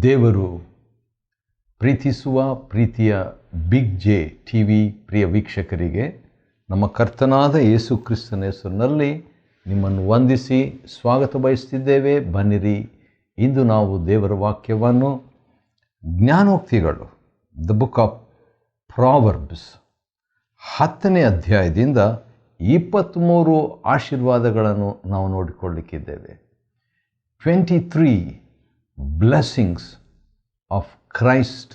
ದೇವರು ಪ್ರೀತಿಸುವ ಪ್ರೀತಿಯ ಬಿಗ್ ಜೆ ಟಿವಿ ಪ್ರಿಯ ವೀಕ್ಷಕರಿಗೆ ನಮ್ಮ ಕರ್ತನಾದ ಯೇಸು ಕ್ರಿಸ್ತನ ಹೆಸರಿನಲ್ಲಿ ನಿಮ್ಮನ್ನು ವಂದಿಸಿ ಸ್ವಾಗತ ಬಯಸ್ತಿದ್ದೇವೆ. ಬನ್ನಿರಿ, ಇಂದು ನಾವು ದೇವರ ವಾಕ್ಯವನ್ನು ಜ್ಞಾನೋಕ್ತಿಗಳು ದ ಬುಕ್ ಆಫ್ ಪ್ರಾವರ್ಬ್ಸ್ 10ನೇ ಅಧ್ಯಾಯದಿಂದ 23 ಆಶೀರ್ವಾದಗಳನ್ನು ನಾವು ನೋಡಿಕೊಳ್ಳಲಿಕ್ಕಿದ್ದೇವೆ. 23 blessings of Christ,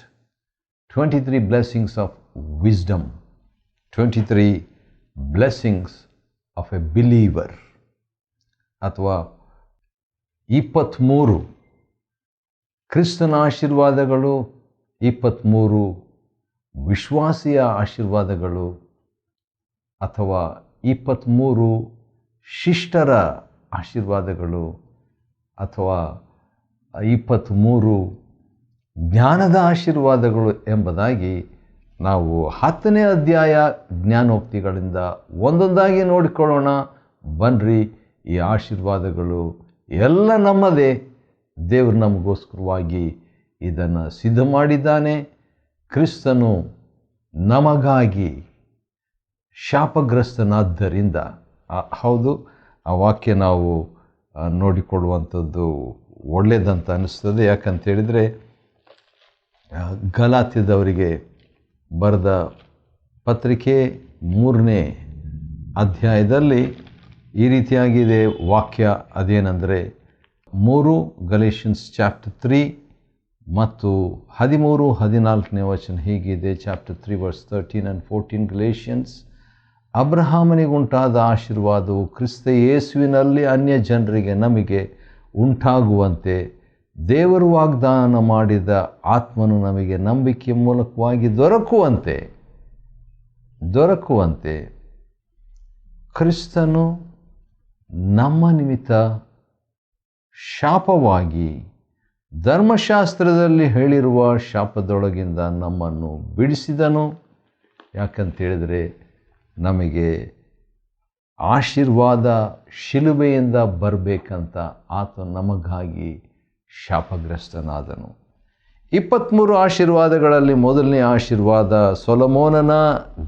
23 blessings of wisdom, 23 blessings of a believer, ಅಥವಾ 23 ಕ್ರಿಸ್ತನ ಆಶೀರ್ವಾದಗಳು, 23 ವಿಶ್ವಾಸಿಯ ಆಶೀರ್ವಾದಗಳು, ಅಥವಾ 23 ಶಿಷ್ಟರ ಆಶೀರ್ವಾದಗಳು, ಅಥವಾ 23 ಜ್ಞಾನದ ಆಶೀರ್ವಾದಗಳು ಎಂಬುದಾಗಿ ನಾವು 10ನೇ ಅಧ್ಯಾಯ ಜ್ಞಾನೋಕ್ತಿಗಳಿಂದ ಒಂದೊಂದಾಗಿ ನೋಡಿಕೊಳ್ಳೋಣ. ಬನ್ನಿರಿ, ಈ ಆಶೀರ್ವಾದಗಳು ಎಲ್ಲ ನಮ್ಮದೇ. ದೇವರು ನಮಗೋಸ್ಕರವಾಗಿ ಇದನ್ನು ಸಿದ್ಧ ಮಾಡಿದ್ದಾನೆ. ಕ್ರಿಸ್ತನು ನಮಗಾಗಿ ಶಾಪಗ್ರಸ್ತನಾದ್ದರಿಂದ, ಹೌದು, ಆ ವಾಕ್ಯ ನಾವು ನೋಡಿಕೊಳ್ಳುವಂಥದ್ದು ಒಳ್ಳೆಯದಂತ ಅನ್ನಿಸ್ತದೆ. ಯಾಕಂತೇಳಿದರೆ ಗಲಾತ್ಯದವರಿಗೆ ಬರೆದ ಪತ್ರಿಕೆ 3ನೇ ಅಧ್ಯಾಯದಲ್ಲಿ ಈ ರೀತಿಯಾಗಿದೆ ವಾಕ್ಯ. ಅದೇನೆಂದರೆ 3 ಗಲೇಷಿಯನ್ಸ್ ಚಾಪ್ಟರ್ 3 ಮತ್ತು 13-14ನೇ ವಚನ ಹೀಗಿದೆ. Chapter 3 verse 13 and 14 Galatians. ಅಬ್ರಹಾಮನಿಗುಂಟಾದ ಆಶೀರ್ವಾದವು ಕ್ರಿಸ್ತ ಯೇಸುವಿನಲ್ಲಿ ಅನ್ಯ ಜನರಿಗೆ ನಮಗೆ ಉಂಟಾಗುವಂತೆ ದೇವರು ವಾಗ್ದಾನ ಮಾಡಿದ ಆತ್ಮನು ನಮಗೆ ನಂಬಿಕೆಯ ಮೂಲಕವಾಗಿ ದೊರಕುವಂತೆ ಕ್ರಿಸ್ತನು ನಮ್ಮ ನಿಮಿತ್ತ ಶಾಪವಾಗಿ ಧರ್ಮಶಾಸ್ತ್ರದಲ್ಲಿ ಹೇಳಿರುವ ಶಾಪದೊಳಗಿಂದ ನಮ್ಮನ್ನು ಬಿಡಿಸಿದನು. ಯಾಕಂತೇಳಿದರೆ ನಮಗೆ ಆಶೀರ್ವಾದ ಶಿಲುಬೆಯಿಂದ ಬರಬೇಕಂತ ಆತ ನಮಗಾಗಿ ಶಾಪಗ್ರಸ್ತನಾದನು. 23 ಆಶೀರ್ವಾದಗಳಲ್ಲಿ ಮೊದಲನೇ ಆಶೀರ್ವಾದ ಸೊಲೊಮೋನನ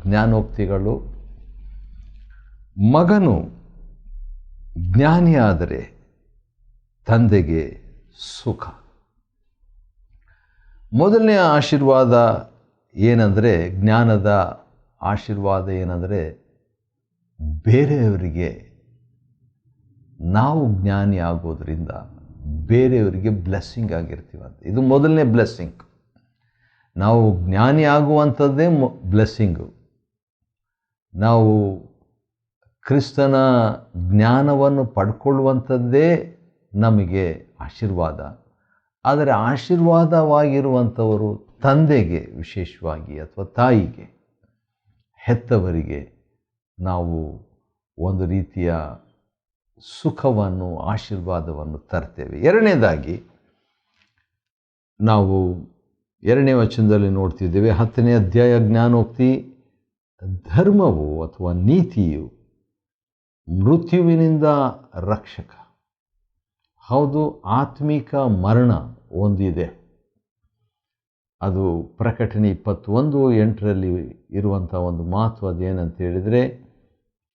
ಜ್ಞಾನೋಕ್ತಿಗಳು. ಮಗನು ಜ್ಞಾನಿಯಾದರೆ ತಂದೆಗೆ ಸುಖ. ಮೊದಲನೇ ಆಶೀರ್ವಾದ ಏನಂದರೆ, ಜ್ಞಾನದ ಆಶೀರ್ವಾದ ಏನಂದರೆ, ಬೇರೆಯವರಿಗೆ ನಾವು ಜ್ಞಾನಿ ಆಗೋದ್ರಿಂದ ಬೇರೆಯವರಿಗೆ ಬ್ಲೆಸ್ಸಿಂಗ್ ಆಗಿರ್ತೀವಂತ. ಇದು ಮೊದಲನೇ ಬ್ಲೆಸ್ಸಿಂಗ್. ನಾವು ಜ್ಞಾನಿ ಆಗುವಂಥದ್ದೇ ಬ್ಲೆಸ್ಸಿಂಗು. ನಾವು ಕ್ರಿಸ್ತನ ಜ್ಞಾನವನ್ನು ಪಡ್ಕೊಳ್ಳುವಂಥದ್ದೇ ನಮಗೆ ಆಶೀರ್ವಾದ. ಆದರೆ ಆಶೀರ್ವಾದವಾಗಿರುವಂಥವರು ತಂದೆಗೆ ವಿಶೇಷವಾಗಿ, ಅಥವಾ ತಾಯಿಗೆ, ಹೆತ್ತವರಿಗೆ ನಾವು ಒಂದು ರೀತಿಯ ಸುಖವನ್ನು, ಆಶೀರ್ವಾದವನ್ನು ತರ್ತೇವೆ. ಎರಡನೇದಾಗಿ ನಾವು 2ನೇ ವಚನದಲ್ಲಿ ನೋಡ್ತಿದ್ದೇವೆ, 10ನೇ ಅಧ್ಯಾಯ ಜ್ಞಾನೋಕ್ತಿ, ಧರ್ಮವು ಅಥವಾ ನೀತಿಯು ಮೃತ್ಯುವಿನಿಂದ ರಕ್ಷಕ. ಹೌದು, ಆತ್ಮಿಕ ಮರಣ ಒಂದಿದೆ. ಅದು ಪ್ರಕಟಣೆ 21:8ರಲ್ಲಿ ಇರುವಂಥ ಒಂದು ಮಾತು. ಅದೇನಂತ ಹೇಳಿದರೆ,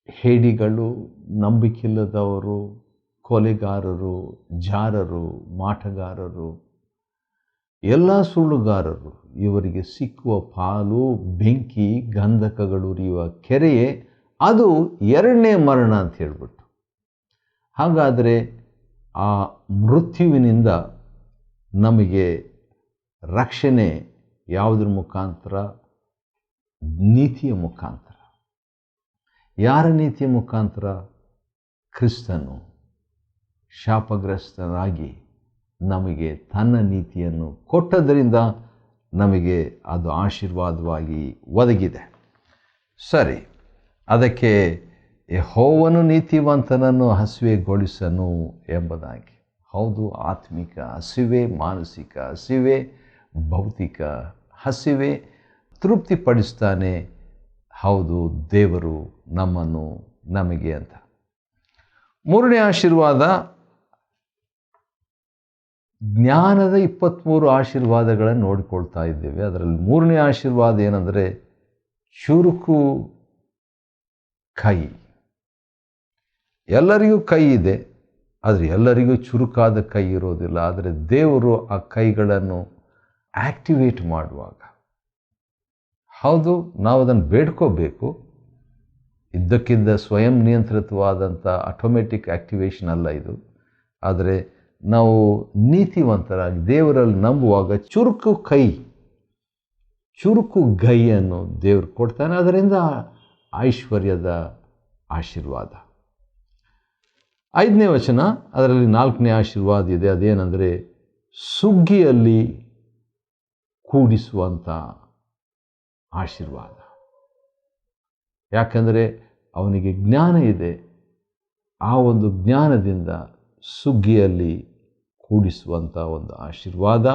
ಹೇಡಿಗಳು, ನಂಬಿಕೆಯಿಲ್ಲದವರು, ಕೊಲೆಗಾರರು, ಜಾರರು, ಮಾಟಗಾರರು, ಎಲ್ಲ ಸುಳ್ಳುಗಾರರು, ಇವರಿಗೆ ಸಿಕ್ಕುವ ಪಾಲು ಬೆಂಕಿ, ಗಂಧಕಗಳುರಿಯುವ ಕೆರೆಯೇ, ಅದು 2ನೇ ಮರಣ ಅಂತ ಹೇಳ್ಬಿಟ್ಟು. ಹಾಗಾದರೆ ಆ ಮೃತ್ಯುವಿನಿಂದ ನಮಗೆ ರಕ್ಷಣೆ ಯಾವುದ್ರ ಮುಖಾಂತರ? ನೀತಿಯ ಮುಖಾಂತರ. ಯಾರ ನೀತಿಯ ಮುಖಾಂತರ? ಕ್ರಿಸ್ತನು ಶಾಪಗ್ರಸ್ತನಾಗಿ ನಮಗೆ ತನ್ನ ನೀತಿಯನ್ನು ಕೊಟ್ಟದರಿಂದ ನಮಗೆ ಅದು ಆಶೀರ್ವಾದವಾಗಿ ಒದಗಿದೆ. ಸರಿ, ಅದಕ್ಕೆ ಯೆಹೋವನು ನೀತಿವಂತನನ್ನು ಹಸಿವೆಗೊಳಿಸನು ಎಂಬುದಾಗಿ. ಹೌದು, ಆತ್ಮಿಕ ಹಸಿವೆ, ಮಾನಸಿಕ ಹಸಿವೆ, ಭೌತಿಕ ಹಸಿವೆ ತೃಪ್ತಿಪಡಿಸ್ತಾನೆ. ಹೌದು, ದೇವರು ನಮಗೆ ಅಂತ. 3ನೇ ಆಶೀರ್ವಾದ ಜ್ಞಾನದ 23 ಆಶೀರ್ವಾದಗಳನ್ನು ನೋಡಿಕೊಳ್ತಾ ಇದ್ದೇವೆ. ಅದರಲ್ಲಿ 3ನೇ ಆಶೀರ್ವಾದ ಏನಂದರೆ ಚುರುಕು ಕೈ. ಎಲ್ಲರಿಗೂ ಕೈ ಇದೆ, ಆದರೆ ಎಲ್ಲರಿಗೂ ಚುರುಕಾದ ಕೈ ಇರೋದಿಲ್ಲ. ಆದರೆ ದೇವರು ಆ ಕೈಗಳನ್ನು ಆಕ್ಟಿವೇಟ್ ಮಾಡುವಾಗ, ಹೌದು, ನಾವು ಅದನ್ನು ಬೇಡ್ಕೋಬೇಕು. ಇದ್ದಕ್ಕಿದ್ದ ಸ್ವಯಂ ನಿಯಂತ್ರಿತವಾದಂಥ ಆಟೋಮೆಟಿಕ್ ಆಕ್ಟಿವೇಶನ್ ಅಲ್ಲ ಇದು. ಆದರೆ ನಾವು ನೀತಿವಂತರಾಗಿ ದೇವರಲ್ಲಿ ನಂಬುವಾಗ ಚುರುಕು ಗೈಯನ್ನು ದೇವರು ಕೊಡ್ತಾನೆ. ಅದರಿಂದ ಐಶ್ವರ್ಯದ ಆಶೀರ್ವಾದ. 5ನೇ ವಚನ, ಅದರಲ್ಲಿ 4ನೇ ಆಶೀರ್ವಾದ ಇದೆ. ಅದೇನೆಂದರೆ ಸುಗ್ಗಿಯಲ್ಲಿ ಕೂಡಿಸುವಂಥ ಆಶೀರ್ವಾದ. ಯಾಕೆಂದರೆ ಅವನಿಗೆ ಜ್ಞಾನ ಇದೆ. ಆ ಒಂದು ಜ್ಞಾನದಿಂದ ಸುಗ್ಗಿಯಲ್ಲಿ ಕೂಡಿಸುವಂಥ ಒಂದು ಆಶೀರ್ವಾದ.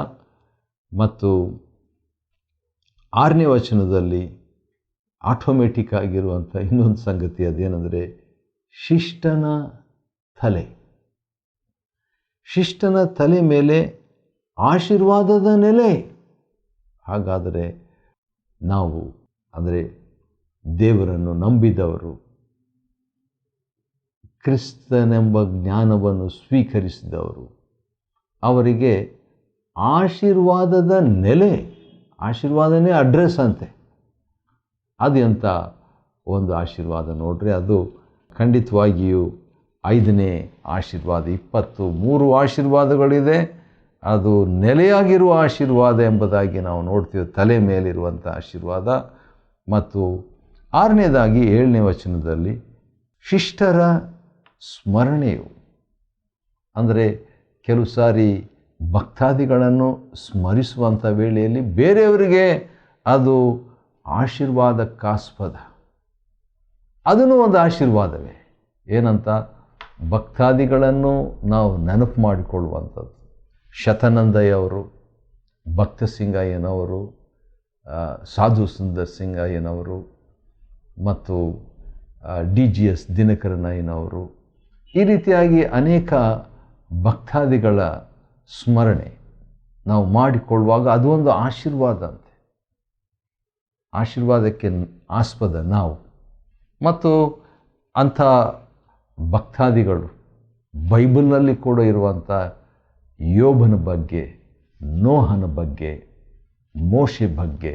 ಮತ್ತು 6ನೇ ವಚನದಲ್ಲಿ ಆಟೋಮೆಟಿಕ್ ಆಗಿರುವಂಥ ಇನ್ನೊಂದು ಸಂಗತಿ ಅದೇನೆಂದರೆ ಶಿಷ್ಟನ ತಲೆ ಮೇಲೆ ಆಶೀರ್ವಾದದ ನೆಲೆ. ಹಾಗಾದರೆ ನಾವು, ಅಂದರೆ ದೇವರನ್ನು ನಂಬಿದವರು, ಕ್ರಿಸ್ತನೆಂಬ ಜ್ಞಾನವನ್ನು ಸ್ವೀಕರಿಸಿದವರು, ಅವರಿಗೆ ಆಶೀರ್ವಾದದ ನೆಲೆ, ಆಶೀರ್ವಾದನೇ ಅಡ್ರೆಸ್ ಅಂತೆ. ಅದೆಂಥ ಒಂದು ಆಶೀರ್ವಾದ ನೋಡ್ರಿ. ಅದು ಖಂಡಿತವಾಗಿಯೂ 5ನೇ ಆಶೀರ್ವಾದ. 23 ಆಶೀರ್ವಾದಗಳಿದೆ, ಅದು ನೆಲೆಯಾಗಿರುವ ಆಶೀರ್ವಾದ ಎಂಬುದಾಗಿ ನಾವು ನೋಡ್ತೀವಿ, ತಲೆ ಮೇಲಿರುವಂಥ ಆಶೀರ್ವಾದ. ಮತ್ತು 6ನೇದಾಗಿ 7ನೇ ವಚನದಲ್ಲಿ ಶಿಷ್ಟರ ಸ್ಮರಣೆಯು, ಅಂದರೆ ಕೆಲವು ಸಾರಿ ಭಕ್ತಾದಿಗಳನ್ನು ಸ್ಮರಿಸುವಂಥ ವೇಳೆಯಲ್ಲಿ ಬೇರೆಯವರಿಗೆ ಅದು ಆಶೀರ್ವಾದಕ್ಕಾಸ್ಪದ. ಅದೂ ಒಂದು ಆಶೀರ್ವಾದವೇ. ಏನಂತ? ಭಕ್ತಾದಿಗಳನ್ನು ನಾವು ನೆನಪು ಮಾಡಿಕೊಳ್ಳುವಂಥದ್ದು. ಶತಾನಂದಯ್ಯವರು, ಭಕ್ತ ಸಿಂಗಯ್ಯನವರು, ಸಾಧು ಸುಂದರ್ ಸಿಂಗಯ್ಯನವರು ಮತ್ತು DGS ದಿನಕರನಯ್ಯನವರು, ಈ ರೀತಿಯಾಗಿ ಅನೇಕ ಭಕ್ತಾದಿಗಳ ಸ್ಮರಣೆ ನಾವು ಮಾಡಿಕೊಳ್ಳುವಾಗ ಅದು ಒಂದು ಆಶೀರ್ವಾದ ಅಂತೆ. ಆಶೀರ್ವಾದಕ್ಕೆ ಆಸ್ಪದ ನಾವು. ಮತ್ತು ಅಂಥ ಭಕ್ತಾದಿಗಳು ಬೈಬಲ್ನಲ್ಲಿ ಕೂಡ ಇರುವಂಥ ಯೋಬನ ಬಗ್ಗೆ, ನೋಹನ ಬಗ್ಗೆ, ಮೋಶೆ ಬಗ್ಗೆ,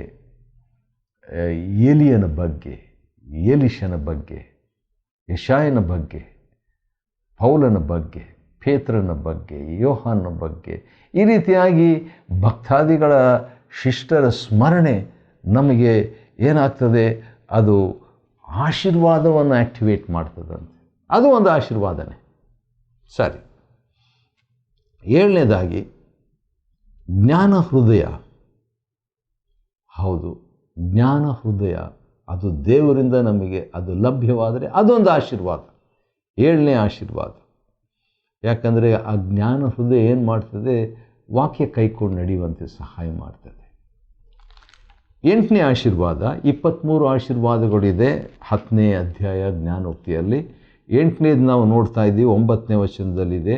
ಏಲಿಯನ ಬಗ್ಗೆ, ಎಲಿಷನ ಬಗ್ಗೆ, ಯೆಶಾಯನ ಬಗ್ಗೆ, ಪೌಲನ ಬಗ್ಗೆ, ಪೇತ್ರನ ಬಗ್ಗೆ, ಯೋಹಾನನ ಬಗ್ಗೆ, ಈ ರೀತಿಯಾಗಿ ಭಕ್ತಾದಿಗಳ ಶಿಷ್ಟರ ಸ್ಮರಣೆ ನಮಗೆ ಏನಾಗ್ತದೆ? ಅದು ಆಶೀರ್ವಾದವನ್ನು ಆ್ಯಕ್ಟಿವೇಟ್ ಮಾಡ್ತದಂತೆ. ಅದು ಒಂದು ಆಶೀರ್ವಾದನೇ. ಸರಿ, 7ನೇದಾಗಿ ಜ್ಞಾನ ಹೃದಯ. ಹೌದು, ಜ್ಞಾನ ಹೃದಯ ಅದು ದೇವರಿಂದ ನಮಗೆ ಅದು ಲಭ್ಯವಾದರೆ ಅದೊಂದು ಆಶೀರ್ವಾದ, 7ನೇ ಆಶೀರ್ವಾದ. ಯಾಕಂದರೆ ಆ ಜ್ಞಾನ ಹೃದಯ ಏನು ಮಾಡ್ತದೆ? ವಾಕ್ಯ ಕೈಕೊಂಡು ನಡೆಯುವಂತೆ ಸಹಾಯ ಮಾಡ್ತದೆ. 8ನೇ ಆಶೀರ್ವಾದ. 23 ಆಶೀರ್ವಾದಗಳಿದೆ 10ನೇ ಅಧ್ಯಾಯ ಜ್ಞಾನೋಕ್ತಿಯಲ್ಲಿ. 8ನೇದು ನಾವು ನೋಡ್ತಾ ಇದ್ದೀವಿ, 9ನೇ ವಚನದಲ್ಲಿದೆ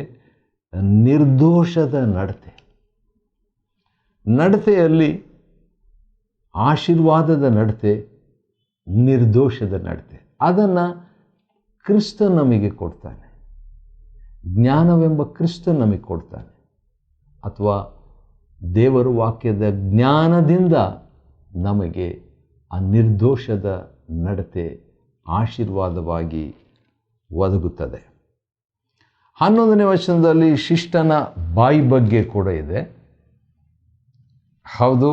ನಿರ್ದೋಷದ ನಡತೆ. ನಡತೆಯಲ್ಲಿ ಆಶೀರ್ವಾದದ ನಡತೆ, ನಿರ್ದೋಷದ ನಡತೆ, ಅದನ್ನು ಕ್ರಿಸ್ತ ನಮಗೆ ಕೊಡ್ತಾನೆ. ಜ್ಞಾನವೆಂಬ ಕ್ರಿಸ್ತ ನಮಗೆ ಕೊಡ್ತಾನೆ. ಅಥವಾ ದೇವರ ವಾಕ್ಯದ ಜ್ಞಾನದಿಂದ ನಮಗೆ ಆ ನಿರ್ದೋಷದ ನಡತೆ ಆಶೀರ್ವಾದವಾಗಿ ಒದಗುತ್ತದೆ. 11ನೇ ವಚನದಲ್ಲಿ ಶಿಷ್ಟನ ಬಾಯಿ ಬಗ್ಗೆ ಕೂಡ ಇದೆ. ಹೌದು,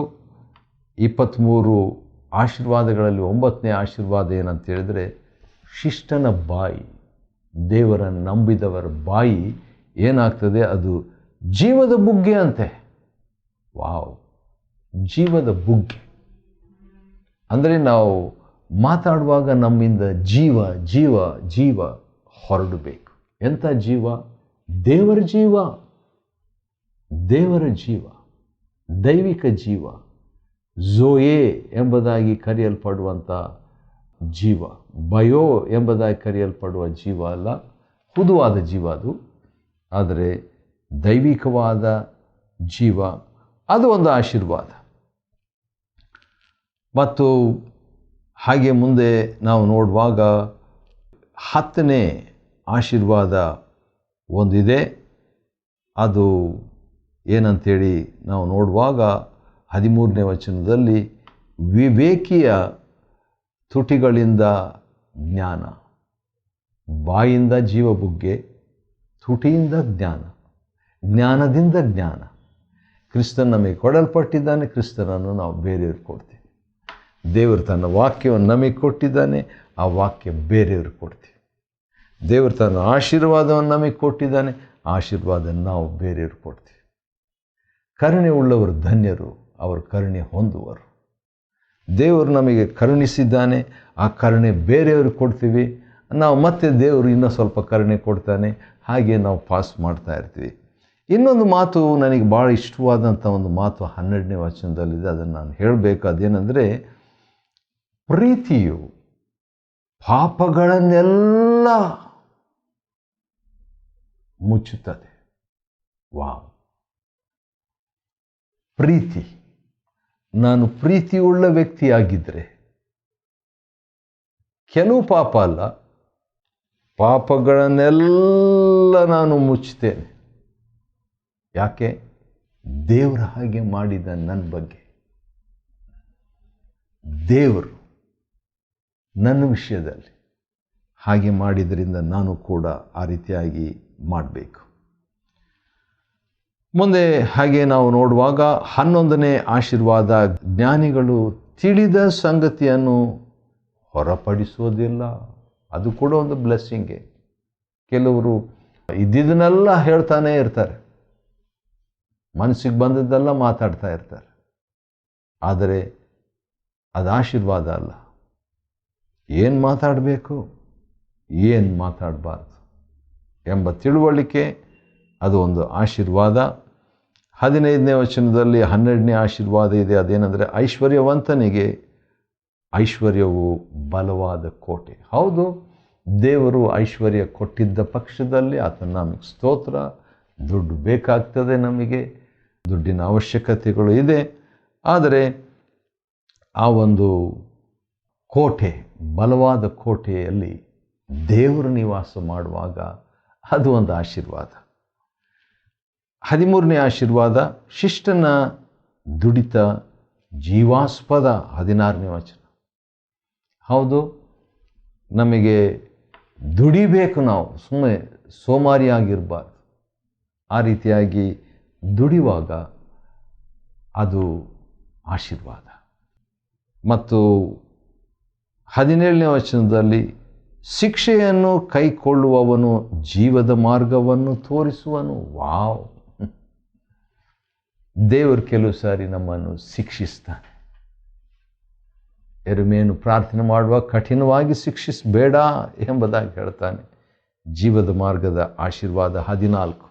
23 ಆಶೀರ್ವಾದಗಳಲ್ಲಿ 9ನೇ ಆಶೀರ್ವಾದ ಏನಂತ ಹೇಳಿದರೆ ಶಿಷ್ಟನ ಬಾಯಿ, ದೇವರನ್ನು ನಂಬಿದವರ ಬಾಯಿ ಏನಾಗ್ತದೆ? ಅದು ಜೀವದ ಬುಗ್ಗೆ ಅಂತೆ. ವಾವ್, ಜೀವದ ಬುಗ್ಗೆ ಅಂದರೆ ನಾವು ಮಾತಾಡುವಾಗ ನಮ್ಮಿಂದ ಜೀವ ಜೀವ ಜೀವ ಹೊರಡಬೇಕು. ಎಂಥ ಜೀವ? ದೇವರ ಜೀವ, ದೇವರ ಜೀವ, ದೈವಿಕ ಜೀವ, ಝೋಯೆ ಎಂಬುದಾಗಿ ಕರೆಯಲ್ಪಡುವಂಥ ಜೀವ, ಬಯೋ ಎಂಬುದಾಗಿ ಕರೆಯಲ್ಪಡುವ ಜೀವ ಅಲ್ಲ, ಹುದುವಾದ ಜೀವ ಅದು. ಆದರೆ ದೈವಿಕವಾದ ಜೀವ, ಅದು ಒಂದು ಆಶೀರ್ವಾದ. ಮತ್ತು ಹಾಗೆ ಮುಂದೆ ನಾವು ನೋಡುವಾಗ 10ನೇ ಆಶೀರ್ವಾದ ಒಂದಿದೆ. ಅದು ಏನಂತೇಳಿ ನಾವು ನೋಡುವಾಗ 13ನೇ ವಚನದಲ್ಲಿ, ವಿವೇಕಿಯ ತುಟಿಗಳಿಂದ ಜ್ಞಾನ. ಬಾಯಿಂದ ಜೀವ ಬುಗ್ಗೆ, ತುಟಿಯಿಂದ ಜ್ಞಾನ, ಜ್ಞಾನದಿಂದ ಜ್ಞಾನ. ಕ್ರಿಸ್ತನ ನಮಗೆ ಕೊಡಲ್ಪಟ್ಟಿದ್ದಾನೆ, ಕ್ರಿಸ್ತನನ್ನು ನಾವು ಬೇರೆಯವ್ರಿಗೆ ಕೊಡ್ತೀವಿ. ದೇವರು ತನ್ನ ವಾಕ್ಯವನ್ನು ನಮಗೆ ಕೊಟ್ಟಿದ್ದಾನೆ, ಆ ವಾಕ್ಯ ಬೇರೆಯವ್ರಿಗೆ ಕೊಡ್ತೀವಿ. ದೇವರು ತನ್ನ ಆಶೀರ್ವಾದವನ್ನು ನಮಗೆ ಕೊಟ್ಟಿದ್ದಾನೆ, ಆಶೀರ್ವಾದ ನಾವು ಬೇರೆಯವ್ರಿಗೆ ಕೊಡ್ತೀವಿ. ಕರುಣೆ ಉಳ್ಳವರು ಧನ್ಯರು, ಅವರು ಕರುಣೆ ಹೊಂದುವರು. ದೇವರು ನಮಗೆ ಕರುಣಿಸಿದ್ದಾನೆ, ಆ ಕರುಣೆ ಬೇರೆಯವ್ರಿಗೆ ಕೊಡ್ತೀವಿ. ನಾವು ಮತ್ತೆ ದೇವರು ಇನ್ನೂ ಸ್ವಲ್ಪ ಕರುಣೆ ಕೊಡ್ತಾನೆ, ಹಾಗೆ ನಾವು ಪಾಸ್ ಮಾಡ್ತಾ ಇರ್ತೀವಿ. ಇನ್ನೊಂದು ಮಾತು ನನಗೆ ಭಾಳ ಇಷ್ಟವಾದಂಥ ಒಂದು ಮಾತು 12ನೇ ವಚನದಲ್ಲಿದೆ, ಅದನ್ನು ನಾನು ಹೇಳಬೇಕು. ಅದೇನೆಂದರೆ, ಪ್ರೀತಿಯು ಪಾಪಗಳನ್ನೆಲ್ಲ ಮುಚ್ಚುತ್ತದೆ. ವಾವ್! ಪ್ರೀತಿ. ನಾನು ಪ್ರೀತಿಯುಳ್ಳ ವ್ಯಕ್ತಿಯಾಗಿದ್ದರೆ ಕೆಲವು ಪಾಪ ಅಲ್ಲ, ಪಾಪಗಳನ್ನೆಲ್ಲ ನಾನು ಮುಚ್ಚುತ್ತೇನೆ. ಯಾಕೆ? ದೇವರ ಹಾಗೆ ಮಾಡಿದ ನನ್ನ ಬಗ್ಗೆ. ದೇವರು ನನ್ನ ವಿಷಯದಲ್ಲಿ ಹಾಗೆ ಮಾಡಿದ್ರಿಂದ ನಾನು ಕೂಡ ಆ ರೀತಿಯಾಗಿ ಮಾಡಬೇಕು. ಮುಂದೆ ಹಾಗೆ ನಾವು ನೋಡುವಾಗ 11ನೇ ಆಶೀರ್ವಾದ, ಜ್ಞಾನಿಗಳು ತಿಳಿದ ಸಂಗತಿಯನ್ನು ಹೊರಪಡಿಸೋದಿಲ್ಲ. ಅದು ಕೂಡ ಒಂದು ಬ್ಲೆಸ್ಸಿಂಗೇ. ಕೆಲವರು ಇದ್ದಿದ್ದನ್ನೆಲ್ಲ ಹೇಳ್ತಾನೆ ಇರ್ತಾರೆ, ಮನಸ್ಸಿಗೆ ಬಂದದ್ದೆಲ್ಲ ಮಾತಾಡ್ತಾ ಇರ್ತಾರೆ. ಆದರೆ ಅದು ಆಶೀರ್ವಾದ ಅಲ್ಲ. ಏನು ಮಾತಾಡಬೇಕು, ಏನು ಮಾತಾಡಬಾರ್ದು ಎಂಬ ತಿಳುವಳಿಕೆ, ಅದು ಒಂದು ಆಶೀರ್ವಾದ. 15ನೇ ವಚನದಲ್ಲಿ 12ನೇ ಆಶೀರ್ವಾದ ಇದೆ. ಅದೇನೆಂದರೆ, ಐಶ್ವರ್ಯವಂತನಿಗೆ ಐಶ್ವರ್ಯವು ಬಲವಾದ ಕೋಟೆ. ಹೌದು, ದೇವರು ಐಶ್ವರ್ಯ ಕೊಟ್ಟಿದ್ದ ಪಕ್ಷದಲ್ಲಿ ಆತನ ನಮಗೆ ಸ್ತೋತ್ರ. ದುಡ್ಡು ಬೇಕಾಗ್ತದೆ, ನಮಗೆ ದುಡ್ಡಿನ ಅವಶ್ಯಕತೆಗಳು ಇದೆ. ಆದರೆ ಆ ಒಂದು ಕೋಟೆ, ಬಲವಾದ ಕೋಟೆಯಲ್ಲಿ ದೇವರು ನಿವಾಸ ಮಾಡುವಾಗ ಅದು ಒಂದು ಆಶೀರ್ವಾದ. 13ನೇ ಆಶೀರ್ವಾದ, ಶಿಷ್ಟನ ದುಡಿತ ಜೀವಾಸ್ಪದ. 16ನೇ ವಚನ. ಹೌದು, ನಮಗೆ ದುಡಿಬೇಕು, ನಾವು ಸುಮ್ಮನೆ ಸೋಮಾರಿಯಾಗಿರಬಾರ್ದು. ಆ ರೀತಿಯಾಗಿ ದುಡಿಯುವಾಗ ಅದು ಆಶೀರ್ವಾದ. ಮತ್ತು 17ನೇ ವಚನದಲ್ಲಿ, ಶಿಕ್ಷೆಯನ್ನು ಕೈಕೊಳ್ಳುವವನು ಜೀವದ ಮಾರ್ಗವನ್ನು ತೋರಿಸುವನು. ವಾವ್! ದೇವರು ಕೆಲವು ಸಾರಿ ನಮ್ಮನ್ನು ಶಿಕ್ಷಿಸ್ತಾನೆ. ಯೆರೆಮೀಯನು ಪ್ರಾರ್ಥನೆ ಮಾಡುವಾಗ ಕಠಿಣವಾಗಿ ಶಿಕ್ಷಿಸಬೇಡ ಎಂಬುದಾಗಿ ಹೇಳ್ತಾನೆ. ಜೀವದ ಮಾರ್ಗದ ಆಶೀರ್ವಾದ 14.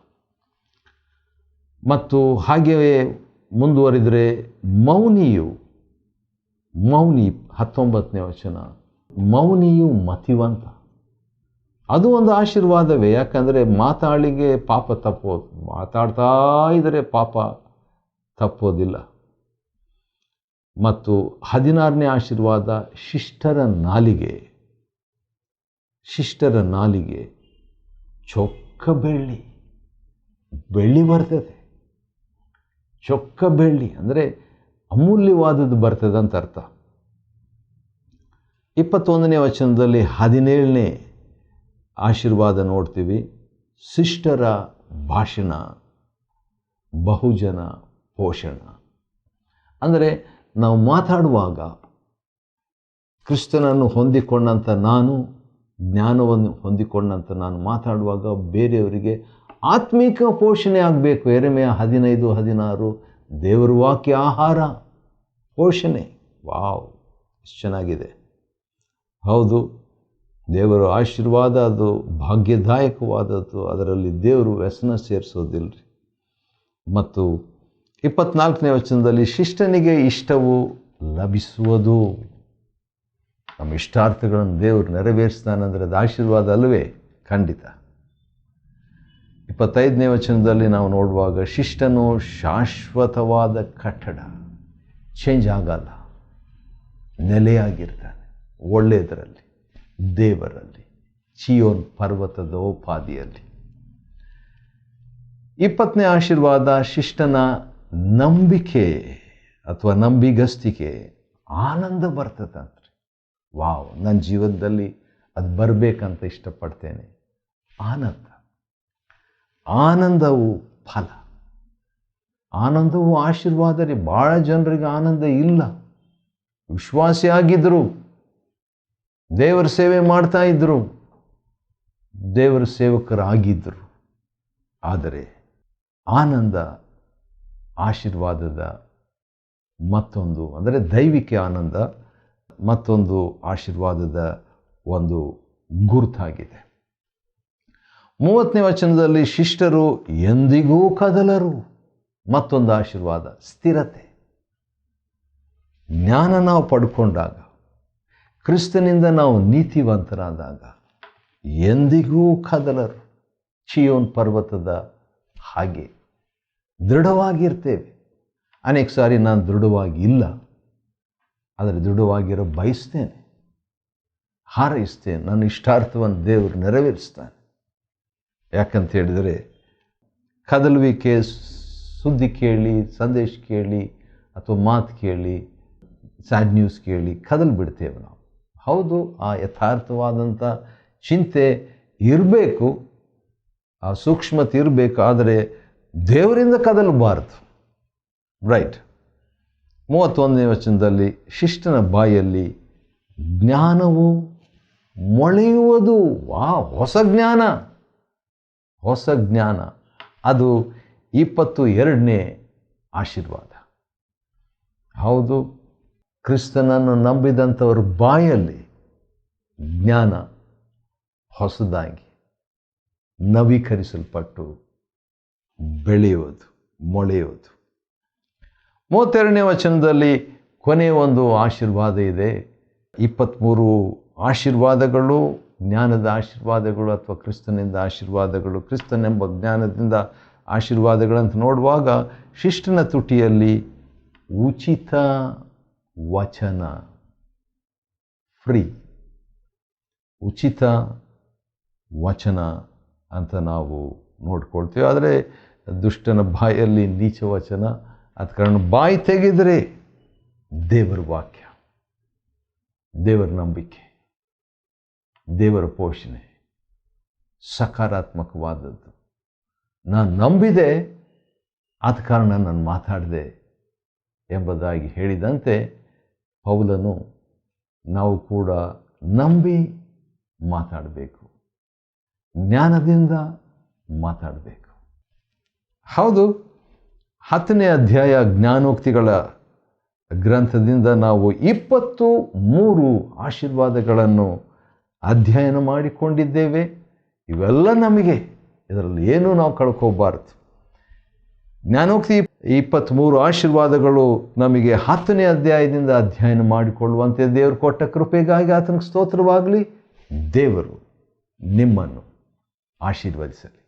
ಮತ್ತು ಹಾಗೆಯೇ ಮುಂದುವರಿದರೆ, ಮೌನಿ 19ನೇ ವಚನ, ಮೌನಿಯು ಮತಿವಂತ. ಅದು ಒಂದು ಆಶೀರ್ವಾದವೇ. ಯಾಕಂದರೆ ಮಾತಾಳಿಗೆ ಪಾಪ ತಪ್ಪೋದು, ಮಾತಾಡ್ತಾ ಇದ್ದರೆ ಪಾಪ ತಪ್ಪೋದಿಲ್ಲ. ಮತ್ತು 16ನೇ ಆಶೀರ್ವಾದ, ಶಿಷ್ಟರ ನಾಲಿಗೆ ಚೊಕ್ಕ ಬೆಳ್ಳಿ ಬರ್ತದೆ. ಚೊಕ್ಕ ಬೆಳ್ಳಿ ಅಂದರೆ ಅಮೂಲ್ಯವಾದದ್ದು ಬರ್ತದೆ ಅಂತ ಅರ್ಥ. 21ನೇ ವಚನದಲ್ಲಿ 17ನೇ ಆಶೀರ್ವಾದ ನೋಡ್ತೀವಿ, ಶಿಷ್ಟರ ಭಾಷಣ ಬಹುಜನ ಪೋಷಣ. ಅಂದರೆ ನಾವು ಮಾತಾಡುವಾಗ ಕ್ರಿಸ್ತನನ್ನು ಹೊಂದಿಕೊಂಡಂಥ ನಾನು, ಜ್ಞಾನವನ್ನು ಹೊಂದಿಕೊಂಡಂಥ ನಾನು ಮಾತಾಡುವಾಗ ಬೇರೆಯವರಿಗೆ ಆತ್ಮಿಕ ಪೋಷಣೆ ಆಗಬೇಕು. ಯೆರೆಮೀಯ 15:16, ದೇವರ ವಾಕ್ಯ ಆಹಾರ, ಪೋಷಣೆ. ವಾವ್! ಎಷ್ಟು ಚೆನ್ನಾಗಿದೆ. ಹೌದು, ದೇವರ ಆಶೀರ್ವಾದ ಅದು ಭಾಗ್ಯದಾಯಕವಾದದ್ದು. ಅದರಲ್ಲಿ ದೇವರು ವ್ಯಸನ ಸೇರಿಸೋದಿಲ್ಲರಿ. ಮತ್ತು 24ನೇ ವಚನದಲ್ಲಿ, ಶಿಷ್ಟನಿಗೆ ಇಷ್ಟವು ಲಭಿಸುವುದು. ನಮ್ಮ ಇಷ್ಟಾರ್ಥಗಳನ್ನು ದೇವರು ನೆರವೇರಿಸ್ತಾನಂದರೆ ಅದು ಆಶೀರ್ವಾದ ಅಲ್ಲವೇ? ಖಂಡಿತ. 25ನೇ ವಚನದಲ್ಲಿ ನಾವು ನೋಡುವಾಗ, ಶಿಷ್ಟನು ಶಾಶ್ವತವಾದ ಕಟ್ಟಡ, ಚೇಂಜ್ ಆಗಲ್ಲ, ನೆಲೆಯಾಗಿರ್ತಾನೆ ಒಳ್ಳೆಯದರಲ್ಲಿ, ದೇವರಲ್ಲಿ, ಚಿಯೋನ್ ಪರ್ವತದ ಉಪಾದಿಯಲ್ಲಿ. 20ನೇ ಆಶೀರ್ವಾದ, ಶಿಷ್ಟನ ನಂಬಿಕೆ ಅಥವಾ ನಂಬಿಗಸ್ತಿಕೆ ಆನಂದ ಬರ್ತದಂತ್ರಿ. ವಾವ್, ನನ್ನ ಜೀವನದಲ್ಲಿ ಅದು ಬರಬೇಕಂತ ಇಷ್ಟಪಡ್ತೇನೆ. ಆನಂದವು ಫಲ, ಆನಂದವು ಆಶೀರ್ವಾದ ರೀ. ಭಾಳ ಜನರಿಗೆ ಆನಂದ ಇಲ್ಲ. ವಿಶ್ವಾಸಿಯಾಗಿದ್ದರು, ದೇವರ ಸೇವೆ ಮಾಡ್ತಾ ಇದ್ದರು, ದೇವರ ಸೇವಕರಾಗಿದ್ದರು, ಆದರೆ ಆನಂದ ಆಶೀರ್ವಾದದ ಮತ್ತೊಂದು, ಅಂದರೆ ದೈವಿಕ ಆನಂದ ಮತ್ತೊಂದು ಆಶೀರ್ವಾದದ ಒಂದು ಗುರುತಾಗಿದೆ. 30ನೇ ವಚನದಲ್ಲಿ, ಶಿಷ್ಟರು ಎಂದಿಗೂ ಕದಲರು. ಮತ್ತೊಂದು ಆಶೀರ್ವಾದ, ಸ್ಥಿರತೆ. ಜ್ಞಾನ ನಾವು ಪಡ್ಕೊಂಡಾಗ, ಕ್ರಿಸ್ತನಿಂದ ನಾವು ನೀತಿವಂತರಾದಾಗ ಎಂದಿಗೂ ಕದಲರು. ಚಿಯೋನ್ ಪರ್ವತದ ಹಾಗೆ ದೃಢವಾಗಿರ್ತೇವೆ. ಅನೇಕ ಸಾರಿ ನಾನು ದೃಢವಾಗಿ ಇಲ್ಲ, ಆದರೆ ದೃಢವಾಗಿರೋ ಬಯಸ್ತೇನೆ, ಹಾರೈಸ್ತೇನೆ. ನನ್ನ ಇಷ್ಟಾರ್ಥವನ್ನು ದೇವರು ನೆರವೇರಿಸ್ತಾನೆ. ಯಾಕಂತ ಹೇಳಿದರೆ, ಕದಲುವಿಕೆ, ಸುದ್ದಿ ಕೇಳಿ, ಸಂದೇಶ ಕೇಳಿ ಅಥವಾ ಮಾತು ಕೇಳಿ, ಸ್ಯಾಡ್ ನ್ಯೂಸ್ ಕೇಳಿ ಕದಲು ಬಿಡ್ತೇವೆ ನಾವು. ಹೌದು, ಆ ಯಥಾರ್ಥವಾದಂಥ ಚಿಂತೆ ಇರಬೇಕು, ಆ ಸೂಕ್ಷ್ಮತೆ ಇರಬೇಕು, ಆದರೆ ದೇವರಿಂದ ಕದಲಬಾರದು. ರೈಟ್. 31ನೇ ವಚನದಲ್ಲಿ, ಶಿಷ್ಟನ ಬಾಯಲ್ಲಿ ಜ್ಞಾನವು ಮೊಳೆಯುವುದು. ಹೊಸ ಜ್ಞಾನ, ಹೊಸ ಜ್ಞಾನ. ಅದು 22ನೇ ಆಶೀರ್ವಾದ. ಹೌದು, ಕ್ರಿಸ್ತನನ್ನು ನಂಬಿದಂಥವ್ರ ಬಾಯಲ್ಲಿ ಜ್ಞಾನ ಹೊಸದಾಗಿ ನವೀಕರಿಸಲ್ಪಟ್ಟು ಬೆಳೆಯುವುದು, ಮೊಳೆಯುವುದು. 32ನೇ ವಚನದಲ್ಲಿ ಕೊನೆಯ ಒಂದು ಆಶೀರ್ವಾದ ಇದೆ. 23 ಆಶೀರ್ವಾದಗಳು ಜ್ಞಾನದ ಆಶೀರ್ವಾದಗಳು ಅಥವಾ ಕ್ರಿಸ್ತನಿಂದ ಆಶೀರ್ವಾದಗಳು, ಕ್ರಿಸ್ತನೆಂಬ ಜ್ಞಾನದಿಂದ ಆಶೀರ್ವಾದಗಳಂತ ನೋಡುವಾಗ, ಶಿಷ್ಟನ ತುಟಿಯಲ್ಲಿ ಉಚಿತ ವಚನ, ಫ್ರೀ, ಉಚಿತ ವಚನ ಅಂತ ನಾವು ನೋಡ್ಕೊಳ್ತೀವಿ. ಆದರೆ ದುಷ್ಟನ ಬಾಯಲ್ಲಿ ನೀಚ ವಚನ. ಅದ ಕಾರಣ ಬಾಯಿ ತೆಗೆದರೆ ದೇವರ ವಾಕ್ಯ, ದೇವರ ನಂಬಿಕೆ, ದೇವರ ಪೋಷಣೆ ಸಕಾರಾತ್ಮಕವಾದದ್ದು. ನಾನು ನಂಬಿದೆ, ಆದ ಕಾರಣ ನಾನು ಮಾತಾಡಿದೆ ಎಂಬುದಾಗಿ ಹೇಳಿದಂತೆ, ಪೌಲನು ನಾವು ಕೂಡ ನಂಬಿ ಮಾತಾಡಬೇಕು, ಜ್ಞಾನದಿಂದ ಮಾತಾಡಬೇಕು. ಹೌದು, 10ನೇ ಅಧ್ಯಾಯ ಜ್ಞಾನೋಕ್ತಿಗಳ ಗ್ರಂಥದಿಂದ ನಾವು 23 ಆಶೀರ್ವಾದಗಳನ್ನು ಅಧ್ಯಯನ ಮಾಡಿಕೊಂಡಿದ್ದೇವೆ. ಇವೆಲ್ಲ ನಮಗೆ, ಇದರಲ್ಲಿ ಏನೂ ನಾವು ಕಳ್ಕೋಬಾರದು. ಜ್ಞಾನೋಕ್ತಿ 23 ಆಶೀರ್ವಾದಗಳು ನಮಗೆ 10ನೇ ಅಧ್ಯಾಯದಿಂದ ಅಧ್ಯಯನ ಮಾಡಿಕೊಳ್ಳುವಂತೆ ದೇವರು ಕೊಟ್ಟ ಕೃಪೆಗಾಗಿ ಆತನಿಗೆ ಸ್ತೋತ್ರವಾಗಲಿ. ದೇವರು ನಿಮ್ಮನ್ನು ಆಶೀರ್ವದಿಸಲಿ.